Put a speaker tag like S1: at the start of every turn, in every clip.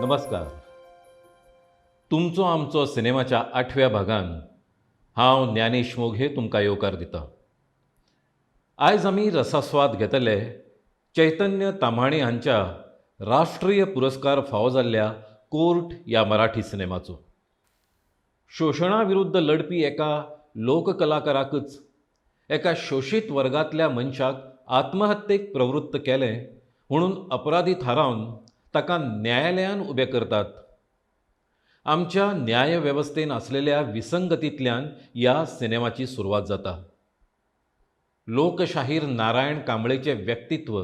S1: नमस्कार. तुमचो आमचो सिनेमाच्या 8व्या भागान हांव ज्ञानेश मोघे तुमकां येवकार दिता. आयज आमी रसास्वाद घेतले चैतन्य ताम्हाणे हांच्या राष्ट्रीय पुरस्कार फावो जाल्ल्या कोर्ट ह्या मराठी सिनेमाचो. शोशणा विरुद्ध लढपी एका लोककलाकाराकच एका शोशीत वर्गातल्या मनशाक आत्महत्येक प्रवृत्त केलें म्हणून अपराधी थारावन ताका न्यायालयान उबें करतात. आमच्या न्याय वेवस्थेन आसलेल्या विसंगतींतल्यान ह्या सिनेमाची सुरवात जाता. लोकशाहीर नारायण कांबळेचें व्यक्तित्व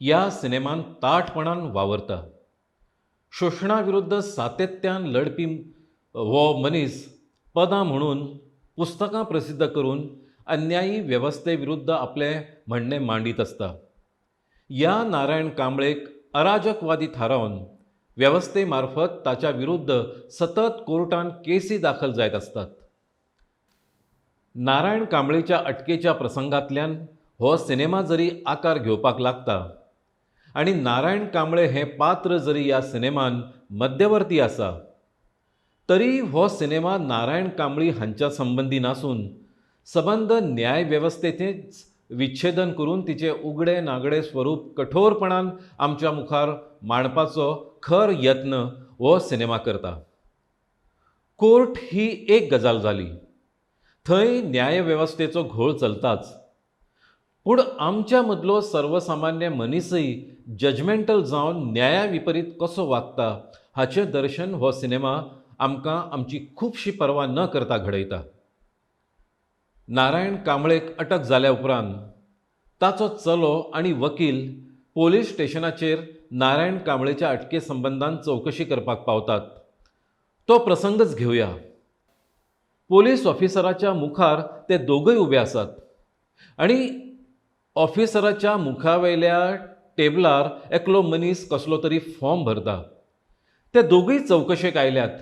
S1: ह्या सिनेमान ताठपणान वावरता. शोशणा विरुद्ध सातत्यान लढपी हो मनीस पदां म्हणून पुस्तकां प्रसिद्ध करून अन्यायी वेवस्थे विरुद्ध आपलें म्हणणें मांडीत आसता. ह्या नारायण कांबळेक अराजकवादी थारावन वेवस्थे मार्फत ताच्या विरुद्ध सतत कोर्टान केसी दाखल जायत असतात. नारायण कांबळेच्या अटकेच्या प्रसंगांतल्यान हो सिनेमा जरी आकार घेवपाक लागता आनी नारायण कांबळे हें पात्र जरी ह्या सिनेमान मध्यवर्ती आसा, तरी हो सिनेमा नारायण कांबळी हांच्या संबंधी नासून सबंद न्याय वेवस्थेचेंच विच्छेदन करून तिचे उगडे नागडे स्वरूप कठोरपणान आमच्या मुखार मांडपाचो खर यत्न हो सिनेमा करता. कोर्ट ही एक गजाल जाली, थंय न्याय वेवस्थेचो घोळ चलताच, पूण आमच्या मदलो सर्वसामान्य मनीसय जजमेंटल जावन न्याया विपरीत कसो वागता हाचें दर्शन हो सिनेमा आमकां आमची खुबशी पर्वा न करता घडयता. नारायण कांबळेक अटक जाल्या उपरांत ताचो चलो आनी वकील पोलीस स्टेशनाचेर नारायण कांबळेच्या अटके संबंदान चवकशी करपाक पावतात. तो प्रसंगच घेवया. पोलीस ऑफिसराच्या मुखार ते दोगूय उबे आसात आनी ऑफिसराच्या मुखावयल्या टेबलार एकलो मनीस कसलो तरी फॉर्म भरता. ते दोगूय चवकशेक आयल्यात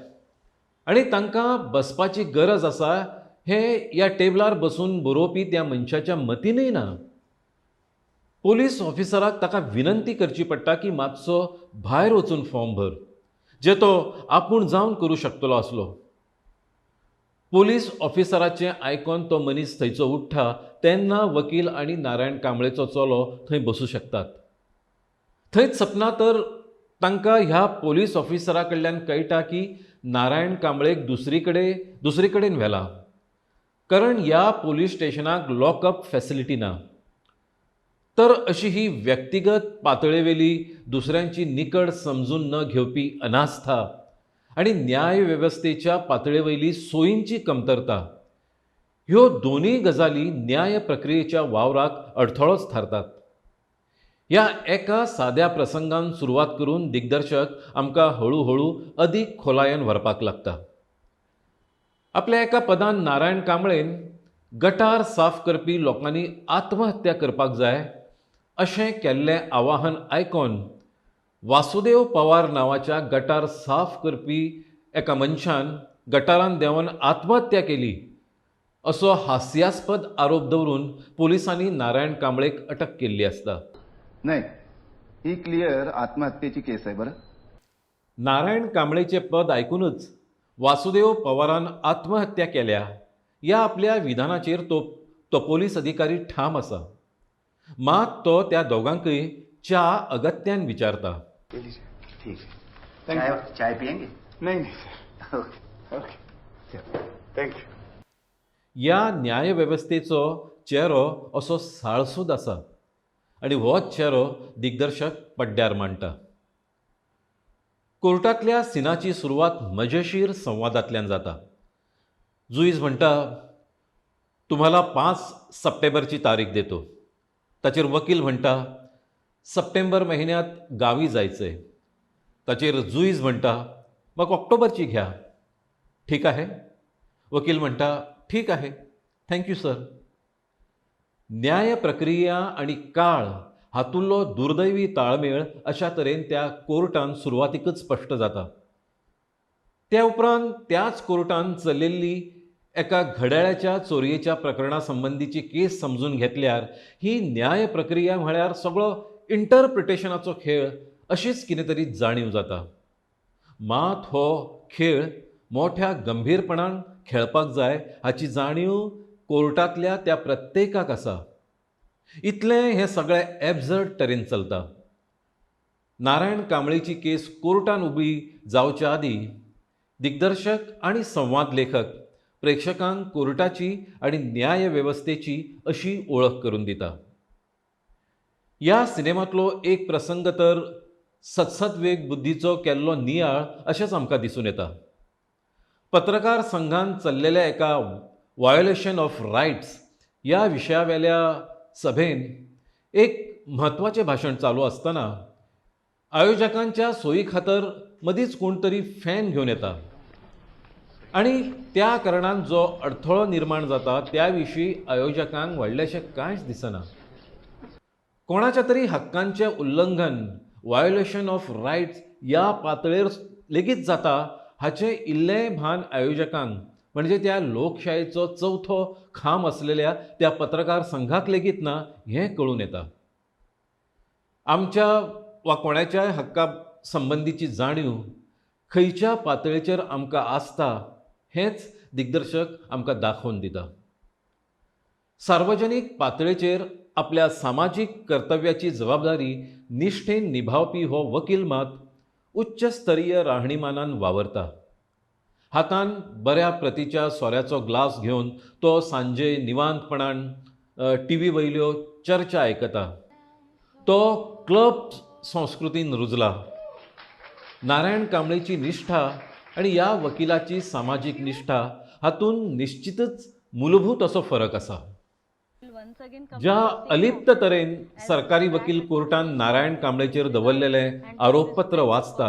S1: आनी तांकां बसपाची गरज आसा हें ह्या टेबलार बसून बरोवपी त्या मनशाच्या मतीनय ना. पोलीस ऑफिसराक ताका विनंती करची पडटा की मातसो भायर वचून फॉर्म भर, जे तो आपूण जावन करूं शकतलो आसलो. पोलीस ऑफिसराचें आयकोन तो मनीस थंयचो उठ्ठा तेन्ना वकील आनी नारायण कांबळेचो चलो थंय बसूं शकतात. थंयच सपना तर तांकां ह्या पोलीस ऑफिसरा कडल्यान कळटा की नारायण कांबळेक दुसरे कडेन व्हेला, कारण ह्या पोलीस स्टेशनाक लॉकअप फॅसिलिटी ना. तर अशी ही व्यक्तिगत पातळेवेली दुसऱ्यांची निकड समजून न घेवपी अनास्था आनी न्याय वेवस्थेच्या पातळेवयली सोयींची कमतरता ह्यो दोनूय गजाली न्याय प्रक्रियेच्या वावराक अडथळोच थारतात. ह्या एका साद्या प्रसंगान सुरवात करून दिग्दर्शक आमकां हळूहळू अदीक खोलायेन व्हरपाक लागता. आपल्या एका पदान नारायण कांबळेन गटार साफ करपी लोकांनी आत्महत्या करपाक जाय अशें केल्लें आवाहन आयकोन वासुदेव पवार नांवाच्या गटार साफ करपी एका मनशान गटारान देंवन आत्महत्या केली असो हास्यास्पद आरोप दवरून पोलिसांनी नारायण कांबळेक अटक केल्ली आसता.
S2: नाही, ही क्लिअर आत्महत्येची केस आहे. बरं,
S1: नारायण कांबळेचे पद आयकूनच वासुदेव पवारान आत्महत्या केल्या ह्या आपल्या विधानाचेर तो पोलीस अधिकारी ठाम आसा. मात तो त्या दोगांकय च्या अगत्यान विचारता.
S2: ठीक है. चाय पियेंगे?
S3: नहीं सर. Okay thank you.
S1: ह्या न्याय वेवस्थेचो चेहरो असो साळसूद आसा आनी होच चेहरो दिग्दर्शक पड्ड्यार मांडटा. कोर्टांतल्या सिनाची सुरवात मजेशीर संवादांतल्यान जाता. जुईज म्हणटा, तुम्हाला 5 सप्टेंबरची तारीख देतो. ताचेर वकील म्हणटा, सप्टेंबर महिन्यात गावी जायचंय. ताचेर जुईज म्हणटा, मग ऑक्टोबरची घ्या. ठीक आहे. वकील म्हणटा, ठीक आहे, थँक्यू सर. न्याय प्रक्रिया आणि काळ हातूंतलो दुर्दैवी ताळमेळ अशा तरेन त्या कोर्टान सुरवातीकच स्पश्ट जाता. त्या उपरांत त्याच कोर्टान चलिल्ली एका घड्याळाच्या चोरयेच्या प्रकरणा संबंधीची केस समजून घेतल्यार ही न्याय प्रक्रिया म्हळ्यार सगळो इंटरप्रिटेशनाचो खेळ अशीच कितें तरी जाणीव जाता. मात हो खेळ मोठ्या गंभीरपणान खेळपाक जाय हाची जाणीव कोर्टांतल्या त्या प्रत्येकाक आसा. इतलें हें सगळें एबजर्ड तरेन चलता. नारायण कांबळेची केस कोर्टान उबी जावच्या आदीं दिग्दर्शक आनी संवाद लेखक प्रेक्षकांक कोर्टाची आनी न्याय वेवस्थेची अशी ओळख करून दिता. ह्या सिनेमांतलो एक प्रसंग तर सत्सदवेग बुद्धीचो केल्लो नियाळ अशेंच आमकां दिसून येता. पत्रकार संघान चल्लेल्या एका वायोलेशन ऑफ रायट्स ह्या विशयावेल्या सभेन एक म्हत्वाचें भाशण चालू आसतना आयोजकांच्या सोयी खातर मदींच कोण तरी फॅन घेवन येता आनी त्या कारणान जो अडथळो निर्माण जाता त्या विशीं आयोजकांक व्हडलेशें कांयच दिसना. कोणाच्या तरी हक्कांचें उल्लंघन वायोलेशन ऑफ रायट्स ह्या पातळेर लेगीत जाता हाचें इल्लें भान आयोजकांक म्हणजे त्या लोकशायेचो चवथो खांब आसलेल्या त्या पत्रकार संघाक लेगीत ना हें कळून येता. आमच्या वा कोणाच्याय हक्का संबंधीची जाणीव खंयच्या पातळेचेर आमकां आसता हेंच दिग्दर्शक आमकां दाखोवन दिता. सार्वजनीक पातळेचेर आपल्या सामाजीक कर्तव्याची जबाबदारी निश्ठेन निभावपी हो वकील मात उच्च स्तरीय राहणीमानान वावरता. हातान बऱ्या प्रतीच्या सोऱ्याचो ग्लास घेवन तो सांजे निवांतपणान टीव्ही वयल्यो चर्चा आयकता. तो क्लब संस्कृतीन रुजला. नारायण कांबळेची निश्ठा आनी ह्या वकिलाची सामाजीक निश्ठा हातून निश्चितच मूलभूत असो फरक आसा. ज्या अलिप्त तरेन सरकारी वकील कोर्टान नारायण कांबळेचेर दवरलेलें आरोपपत्र वाचता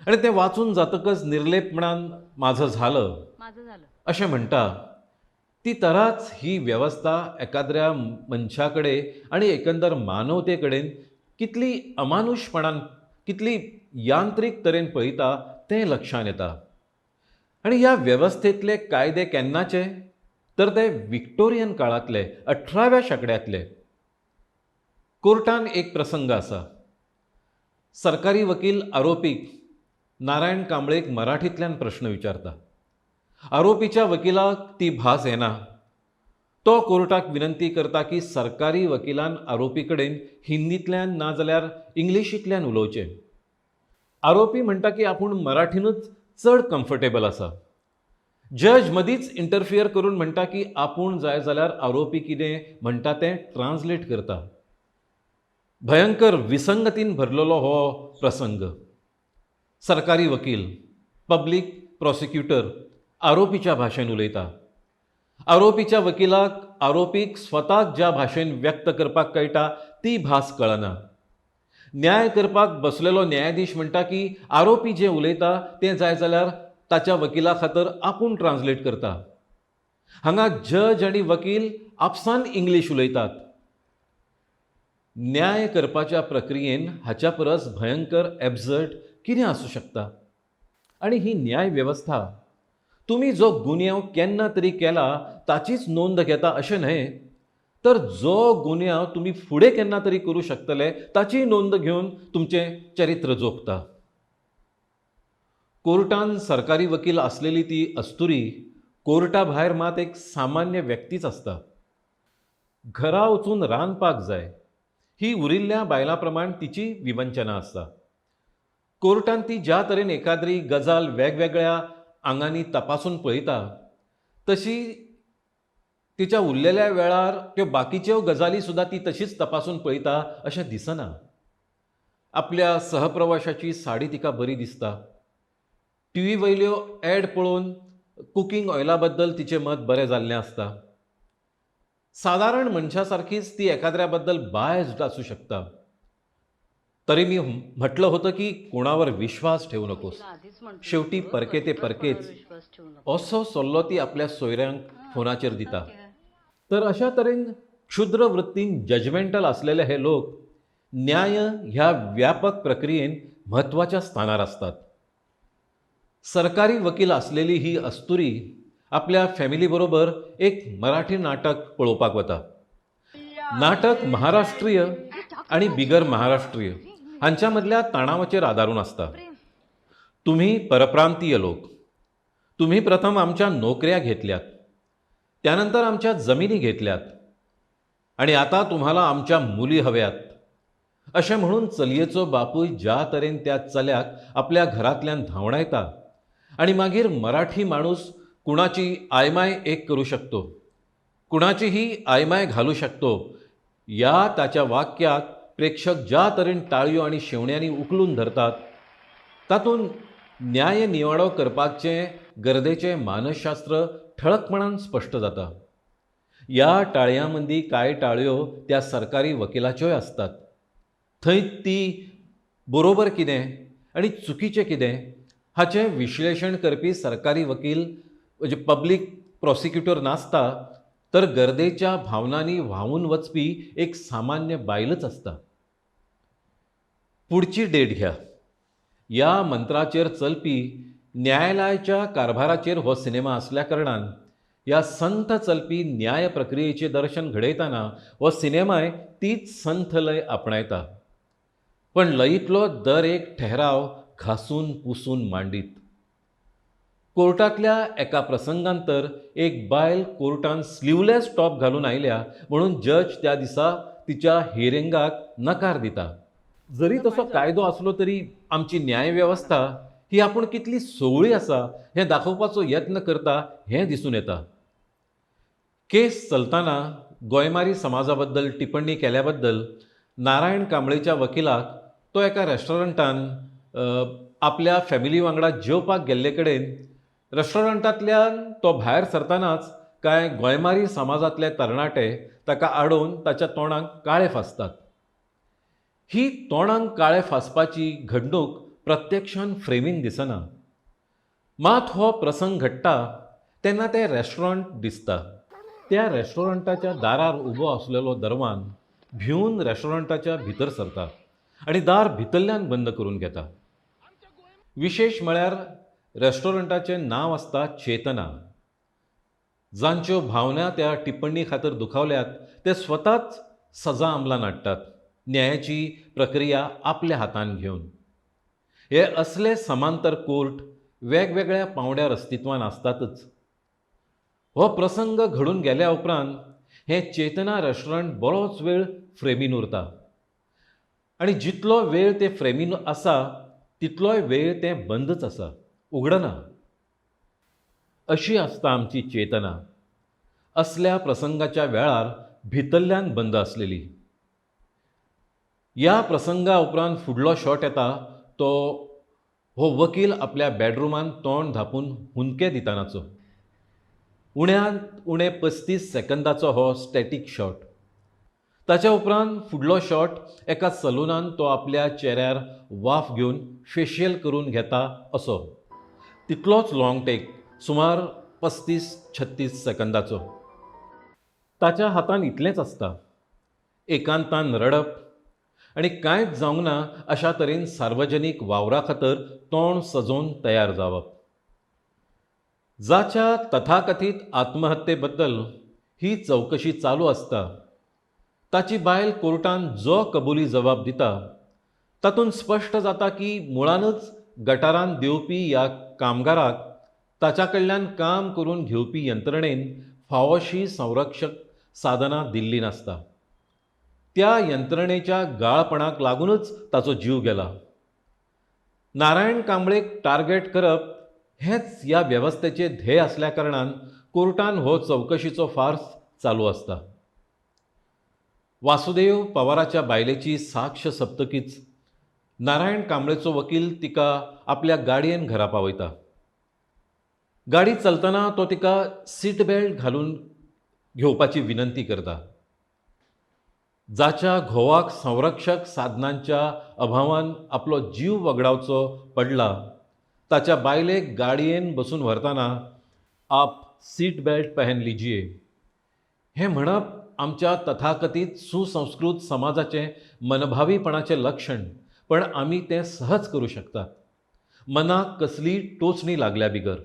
S1: आनी तें वाचून जातकच निर्लेपपणान माझं झालं अशें म्हणटा, ती तराच ही वेवस्था एकाद्र्या मनशा कडेन आनी एकंदर मानवते कडेन कितली अमानुशपणान कितली यांत्रीक तरेन पळयता तें लक्षांत येता. आनी ह्या वेवस्थेंतले कायदे केन्नाचे तर ते विक्टोरियन काळांतले 18व्या शेंकड्यांतले. कोर्टान एक प्रसंग आसा. सरकारी वकील आरोपीक नारायण कांबळेक मराठींतल्यान प्रश्न विचारता. आरोपीच्या वकिलाक ती भास येना. तो कोर्टाक विनंती करता की सरकारी वकिलान आरोपी कडेन हिंदींतल्यान ना जाल्यार इंग्लिशींतल्यान उलोवचें. आरोपी म्हणटा की आपूण मराठीनूच चड कम्फर्टेबल आसा. जज मदींच इंटरफियर करून म्हणटा की आपूण जाय जाल्यार आरोपी कितें म्हणटा तें ट्रान्सलेट करता. भयंकर विसंगतीन भरलेलो हो प्रसंग. सरकारी वकील पब्लीक प्रॉसिक्युटर आरोपीच्या भाशेन उलयता. आरोपीच्या वकिलाक आरोपीक स्वताक ज्या भाशेन व्यक्त करपाक कळटा ती भास कळना. न्याय करपाक बसलेलो न्यायाधीश म्हणटा की आरोपी जें उलयता तें जाय जाल्यार ताच्या वकिला खातर आपूण ट्रान्सलेट करता. हांगा जज आनी वकील आपसान इंग्लीश उलयतात. न्याय करपाच्या प्रक्रियेन हाच्या परस भयंकर एबजर्ड कितें आसूं शकता. आनी ही न्याय वेवस्था तुमी जो गुन्यांव केन्ना तरी केला ताचीच नोंद घेता अशें न्हय, तर जो गुन्यांव तुमी फुडें केन्ना तरी करूं शकतले ताची नोंद घेवन तुमचें चरित्र जोखता. कोर्टान सरकारी वकील आसलेली ती अस्तुरी कोर्टा भायर मात एक सामान्य व्यक्तीच आसता. घरा वचून रांदपाक जाय ही उरिल्ल्या बायलां प्रमाण तिची विवंचना आसता. कोर्टान ती ज्या तरेन एकाद्री गजाल वेगवेगळ्या आंगांनी तपासून पळयता तशी तिच्या उरलेल्या वेळार त्यो बाकीच्यो गजाली सुद्दां ती तशीच तपासून पळयता अशें दिसना. आपल्या सहप्रवाशाची साडी तिका बरी दिसता. टीव्ही वयल्यो एड पळोवन कुकिंग ऑयला बद्दल तिचें मत बरें जाल्लें आसता. सादारण मनशा सारखीच ती एखाद्र्या बद्दल बायस्ड आसूं शकता. तरी मी म्हटलं होतं की कोणावर विश्वास ठेवू नकोस. शेवटी परके ते परकेच असो सल्लो ती आपल्या सोयऱ्यांक फोनाचेर दिता. तर अशा तरेन क्षुद्र वृत्तीन जजमेंटल असलेले हे लोक न्याय ह्या व्यापक प्रक्रियेन म्हत्वाच्या स्थानार असतात. सरकारी वकील असलेली ही अस्तुरी आपल्या फॅमिली बरोबर एक मराठी नाटक पळोवपाक वता. नाटक महाराष्ट्रीय आणि बिगर महाराष्ट्रीय हांच्या मदल्या तणावाचेर आदारून आसता. तुम्ही परप्रांतीय लोक, तुम्ही प्रथम आमच्या नोकऱ्या घेतल्यात, त्यानंतर आमच्या जमिनी घेतल्यात आणि आता तुम्हाला आमच्या मुली हव्यात अशें म्हणून चलयेचो बापूय ज्या तरेन त्या चल्याक आपल्या घरांतल्यान धांवडायता आणि मागीर मराठी माणूस कुणाची आयमाय एक करू शकतो, कुणाचीही आयमाय घालू शकतो, या ताच्या वाक्याक प्रेक्षक ज्या तरेन टाळयो आणि शेवण्यांनी उखलून धरतात, तातूंत न्याय निवाडो करपाचें गरजेचें मानसशास्त्र ठळकपणान स्पश्ट जाता. या टाळयां मदीं कांय टाळयो त्या सरकारी वकिलाच्योय आसतात. थंय ती बरोबर कितें आनी चुकीचें कितें हाचें विश्लेशण करपी सरकारी वकील म्हणजे पब्लीक प्रॉसिक्युटर नासता, तर गर्देच्या भावनांनी व्हांवून वचपी एक सामान्य बायलच आसता. पुढची डेट घ्या. या मंत्राचेर चलपी न्यायालयाच्या कारभाराचेर हो सिनेमा आसल्या कारणान ह्या संथ चलपी न्याय प्रक्रियेचें दर्शन घडयतना हो सिनेमाय तीच संथ लय आपणायता, पण लयीतलो दर एक ठहराव घासून पुसून मांडीत. कोर्टांतल्या एका प्रसंगांत तर एक बायल कोर्टान स्लीवलेस टॉप घालून आयल्या म्हणून जज त्या दिसा तिच्या हियरिंगाक नकार दिता. जरी तसो कायदो आसलो तरी आमची न्यायवेवस्था ही आपूण कितली सोवळी आसा हें दाखोवपाचो यत्न करता हें दिसून येता. केस चलतना गोंयमारी समाजा बद्दल टिप्पणी केल्या बद्दल नारायण कांबळेच्या वकिलाक तो एका रेस्टॉरंटान आपल्या फॅमिली वांगडा जेवपाक गेल्ले कडेन रेस्टॉरंटांतल्यान तो भायर सरतानाच कांय गोंयमारी समाजांतले तरणाटे ताका आडोवन ताच्या तोंडाक काळे फासतात. ही तोंडाक काळे फासपाची घडणूक प्रत्यक्षान फ्रेमीन दिसना. मात हो प्रसंग घडटा तेन्ना तें रेस्टॉरंट दिसता. त्या रेस्टॉरंटाच्या दारार उबो आसलेलो दरवान भिवन रेस्टॉरंटाच्या भितर सरता आनी दार भितरल्यान बंद करून घेता. विशेश म्हळ्यार रेस्टॉरंटाचें नांव आसता चेतना. जांच्यो भावना त्या टिप्पणी खातीर दुखावल्यात ते स्वताच सजा अंमलान हाडटात, न्यायाची प्रक्रिया आपल्या हातांत घेवन. हे असले समांतर कोर्ट वेगवेगळ्या पांवड्यार अस्तित्वान आसतातच. हो प्रसंग घडून गेल्या उपरांत हें चेतना रेस्टॉरंट बरोच वेळ फ्रेमीन उरता आनी जितलो वेळ तें फ्रेमीन आसा तितलोय वेळ तें बंदच आसा, उगडना. अशी आसता आमची चेतना, असल्या प्रसंगाच्या वेळार भितरल्यान बंद आसलेली. या प्रसंगा उपरांत फुडलो शॉट येता तो हो वकील आपल्या बेडरूमान तोंड धापून हुंदके दितानाचो. उण्यांत उणे 35 सेकंदाचो हो स्टॅटीक शॉट. ताच्या उपरांत फुडलो शॉट एका सलूनान तो आपल्या चेहऱ्यार वाफ घेवन फेशियल करून घेता असो. तितलोच लॉंग टेक, सुमार 35-36 सेकंदाचो. ताच्या हातान इतलेंच आसता, एकांतान रडप आनी कांयच जावंक ना अशा तरेन सार्वजनीक वावरा खातीर तोंड सजोवन तयार जावप. जाच्या तथाकथीत आत्महत्ये बद्दल ही चवकशी चालू आसता ताची बायल कोर्टान जो कबुली जबाब दिता तातूंत स्पश्ट जाता की मुळानच गटारान दिवपी ह्या कामगाराक ताच्या कडल्यान काम करून घेवपी यंत्रणेन फावोशी संरक्षक साधनां दिल्ली नासता. त्या यंत्रणेच्या गाळपणाक लागूनच ताचो जीव गेला. नारायण कांबळेक टार्गेट करप हेंच ह्या वेवस्थेचें ध्येय आसल्या कारणान कोर्टान हो चवकशीचो फार्स चालू आसता. वासुदेव पवाराच्या बायलेची साक्ष सप्तकीच नारायण कांबळेचो वकील तिका आपल्या गाडयेन घरा पावयता. गाडी चलतना तो तिका सीट बेल्ट घालून घेवपाची विनंती करता. जाच्या घोवाक संरक्षक साधनांच्या अभावान आपलो जीव वगडावचो पडला ताच्या बायलेक गाडयेन बसून व्हरतना आप सीट बेल्ट पहन लीजिए हें म्हणप आमच्या तथाकथीत सुसंस्कृत समाजाचें मनभावीपणाचें लक्षण, पण आमी तें सहज करूं शकतात, मनाक कसली टोचणी लागल्या बिगर.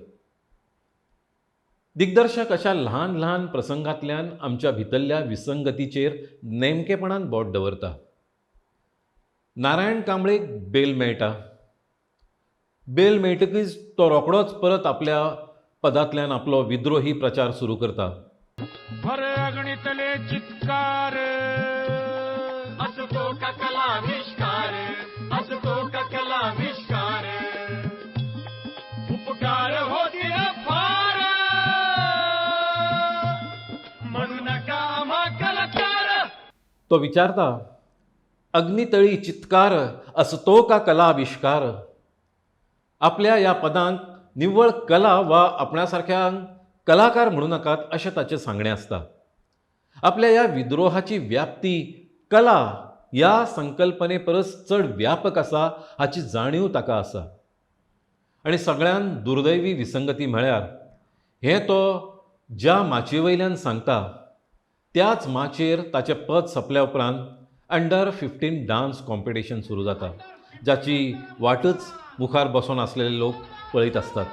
S1: दिग्दर्शक अशा ल्हान ल्हान प्रसंगांतल्यान आमच्या भितरल्या विसंगतीचेर नेमकेपणान बोट दवरता. नारायण कांबळेक बेल मेळटा. बेल मेळटकीच तो रोखडोच परत आपल्या पदांतल्यान आपलो विद्रोही प्रचार सुरू करता.
S4: गणितले चित्कार असतो का कलाविष्कार असतो का कलाविष्कार उपकार होतील फार म्हणू नका आम्हा कलाकार.
S1: तो विचारता, अग्नितळी चित्कार असतो का कलाविष्कार. आपल्या या पदांत निव्वळ कला वा आपणासारख्या कलाकार म्हणू नकात अशें ताचें सांगणें आसता. आपल्या ह्या विद्रोहाची व्याप्ती कला ह्या संकल्पने परस चड व्यापक आसा हाची जाणीव ताका आसा. आनी सगळ्यान दुर्दैवी विसंगती म्हळ्यार हें तो ज्या माचये वयल्यान सांगता त्याच माचयेर ताचें पद सोंपल्या उपरांत अंडर 15 डान्स कॉम्पिटिशन सुरू जाता, जाची वाटच मुखार बसून आसलेले लोक पळयत असतात.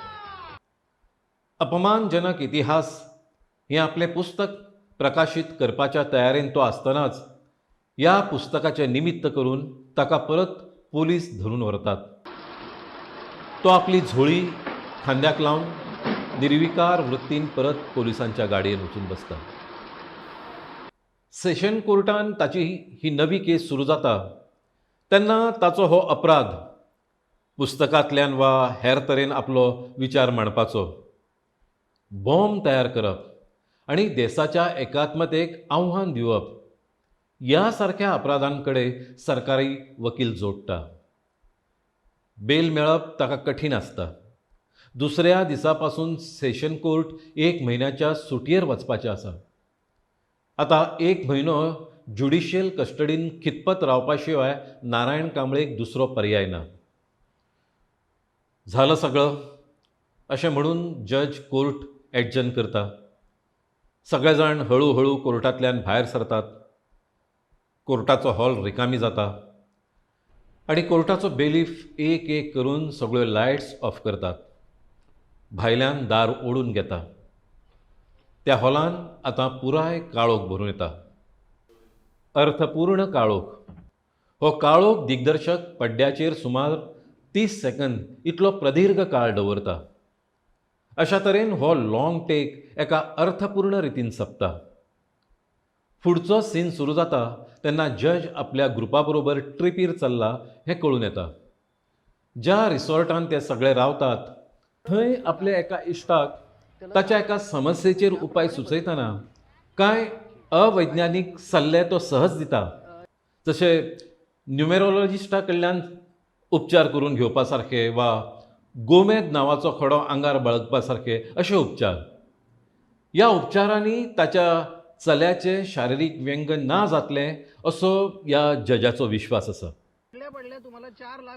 S1: अपमानजनक इतिहास हें आपलें पुस्तक प्रकाशीत करपाच्या तयारेन तो आसतनाच ह्या पुस्तकाचें निमित्त करून ताका परत पोलीस धरून व्हरतात. तो आपली झोळी खांद्याक लावन निर्विकार वृत्तीन परत पोलिसांच्या गाडयेन वचून बसता. सेशन कोर्टान ताची ही नवी केस सुरू जाता तेन्ना ताचो हो अपराध पुस्तकांतल्यान वा हेर तरेन आपलो विचार मांडपाचो, बॉम्ब तयार करप आनी देशाच्या एकात्मतेक आव्हान दिवप ह्या सारक्या अपराधां कडेन सरकारी वकील जोडटा. बेल मेळप ताका कठीण आसता. दुसऱ्या दिसा पासून सेशन कोर्ट 1 म्हयन्याच्या सुटयेर वचपाचें आसा. आतां 1 म्हयनो ज्युडिशियल कस्टडीन खितपत रावपा शिवाय नारायण कांबळेक दुसरो पर्याय ना. झालं सगळं अशें म्हणून जज कोर्ट एडजन करता. सगळे जाण हळू कोर्टांतल्यान भायर सरतात. कोर्टाचो हॉल रिकामी जाता आनी कोर्टाचो बेलीफ एक एक करून सगळ्यो लायट्स ऑफ करतात. भायल्यान दार ओडून घेता. त्या हॉलान आतां पुराय काळोख भरून येता. अर्थपूर्ण काळोख. हो काळोख दिग्दर्शक पड्ड्याचेर सुमार 30 सेकंद इतलो प्रदीर्घ काळ दवरता. अशा तरेन हो लॉंग टेक एका अर्थपूर्ण रितीन सोंपता. फुडचो सीन सुरू जाता तेन्ना जज आपल्या ग्रुपा बरोबर ट्रिपीर चल्ला हें कळून येता. ज्या रिसॉर्टान ते सगळे रावतात थंय आपल्या एका इश्टाक ताच्या एका समस्येचेर उपाय सुचयतना कांय अवैज्ञानीक सल्ले तो सहज दिता, जशे न्युमेरोलॉजिस्टा कडल्यान उपचार करून घेवपा सारके वा गोमेद नांवाचो खडो आंगार बाळगपा सारके अशे उपचार. ह्या उपचारांनी ताच्या चल्याचें शारिरीक व्यंग ना जातलें असो ह्या जजाचो विश्वास आसा.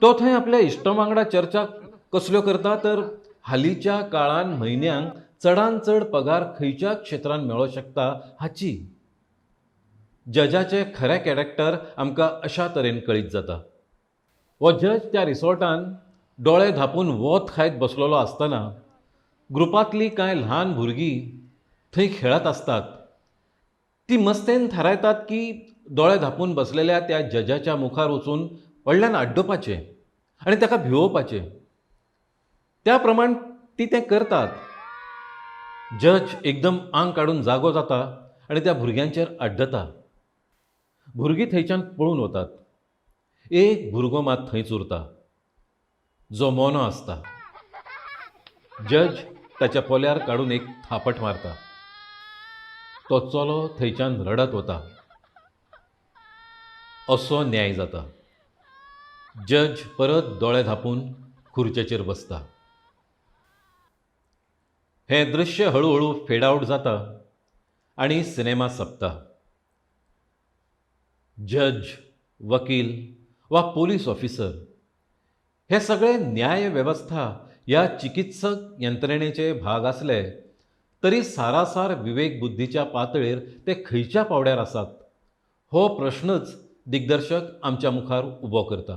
S1: तो थंय आपल्या इश्टा वांगडा चर्चा कसल्यो करता तर हालींच्या काळान म्हयन्यांक चडांत चड पगार खंयच्या क्षेत्रांत मेळों शकता हाची. जजाचें खरें कॅरेक्टर आमकां अशा तरेन कळीत जाता. हो जज त्या रिसॉर्टान दोळे धांपून वोत खायत बसलेलो आसतना ग्रुपांतलीं कांय ल्हान भुरगीं थंय खेळत आसतात. ती मस्तेन थारायतात की दोळे धांपून बसलेल्या त्या जजाच्या मुखार वचून व्हडल्यान आड्डोवपाचें आनी ताका भिवोवपाचें. त्या प्रमाण ती तें करतात. जज एकदम आंग काडून जागो जाता आनी त्या भुरग्यांचेर आड्डता. भुरगीं थंयच्यान पळून वतात. एक भुरगो मात थंयच उरता, जो मोनो आसता. जज ताच्या पोल्यार काडून एक थापट मारता. तो चलो थंयच्यान रडत वता. असो न्याय जाता. जज परत दोळे धांपून खुर्चेचेर बसता. हें दृश्य हळूहळू फेड आवट जाता आनी सिनेमा सोंपता. जज, वकील वा पोलीस ऑफिसर हे सगळे न्याय वेवस्था ह्या चिकित्सक यंत्रणेचे भाग आसले तरी सारासार विवेक बुद्धीच्या पातळेर ते खंयच्या पावड्यार आसात हो प्रश्नच दिग्दर्शक आमच्या मुखार उबो करता.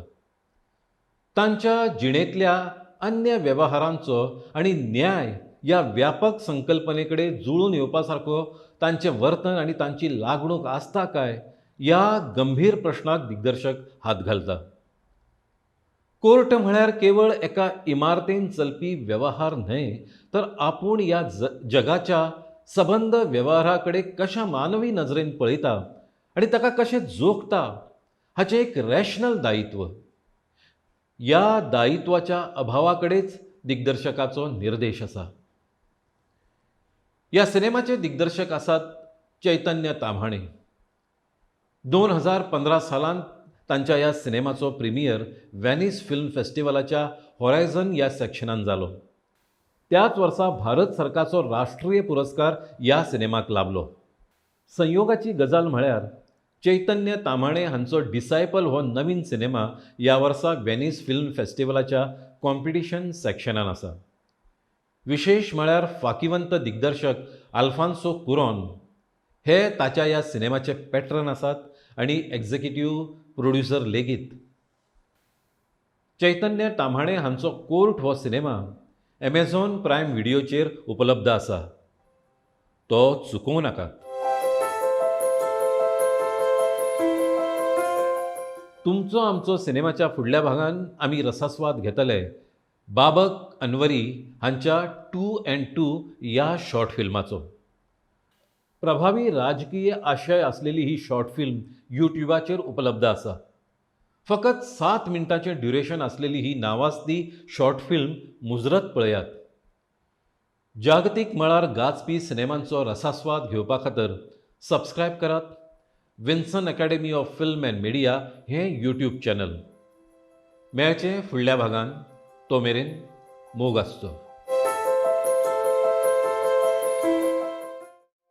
S1: तांच्या जिणेंतल्या अन्य वेवहारांचो आनी न्याय ह्या व्यापक संकल्पनेकडे जुळून येवपा सारको तांचें वर्तन आनी तांची लागणूक आसता काय ह्या गंभीर प्रश्नाक दिग्दर्शक हात घालता. कोर्ट म्हळ्यार केवळ एका इमारतीन चलपी व्यवहार न्हय, तर आपूण या जगाच्या सबंद व्यवहाराकडे कशा मानवी नजरेन पळयता आणि ताका कशें जोखता हाचें एक रॅशनल दायित्व. या दायित्वाच्या अभावाकडेच दिग्दर्शकाचो निर्देश आसा. या सिनेमाचे दिग्दर्शक आसात चैतन्य ताम्हाणे. 2015 सालांत तांच्या ह्या सिनेमाचो प्रिमियर व्हेनिस फिल्म फेस्टिवलाच्या हॉरायझन ह्या सेक्शनान जालो. त्याच वर्सा भारत सरकारचो राष्ट्रीय पुरस्कार ह्या सिनेमाक लाभलो. संयोगाची गजाल म्हळ्यार चैतन्य ताम्हाणे हांचो डिसायपल हो नवीन सिनेमा ह्या वर्सा व्हेनिस फिल्म फेस्टिवलाच्या कॉम्पिटिशन सेक्शनान आसा. विशेष म्हळ्यार फाकीवंत दिग्दर्शक आल्फान्सो कुरोन हे ताच्या ह्या सिनेमाचे पॅट्रन आसात आनी एक्झिक्युटीव प्रोड्युसर लेगीत. चैतन्य ताम्हाणे हांचो कोर्ट हो सिनेमा ॲमेझॉन प्रायम व्हिडिओचेर उपलब्ध आसा. तो चुकोवं नाकात. तुमचो आमचो सिनेमाच्या फुडल्या भागान आमी रसास्वाद घेतले बाबक अनवरी हांच्या 2 and 2 ह्या शॉर्ट फिल्माचो. प्रभावी राजकीय आशय असलेली ही शॉर्ट फिल्म यूट्यूबाचेर उपलब्ध आसा. फकत 7 मिनटांचें ड्युरेशन असलेली ही नावाजती शॉर्ट फिल्म मुजरत पळयात. जागतीक मळार गाजपी सिनेमांचो रसास्वाद घेवपा खातीर सबस्क्रायब करात Vinson academy of film and media हें यूट्यूब चॅनल. मेळचें फुडल्या भागान. तो मेरेन मोग आसचो.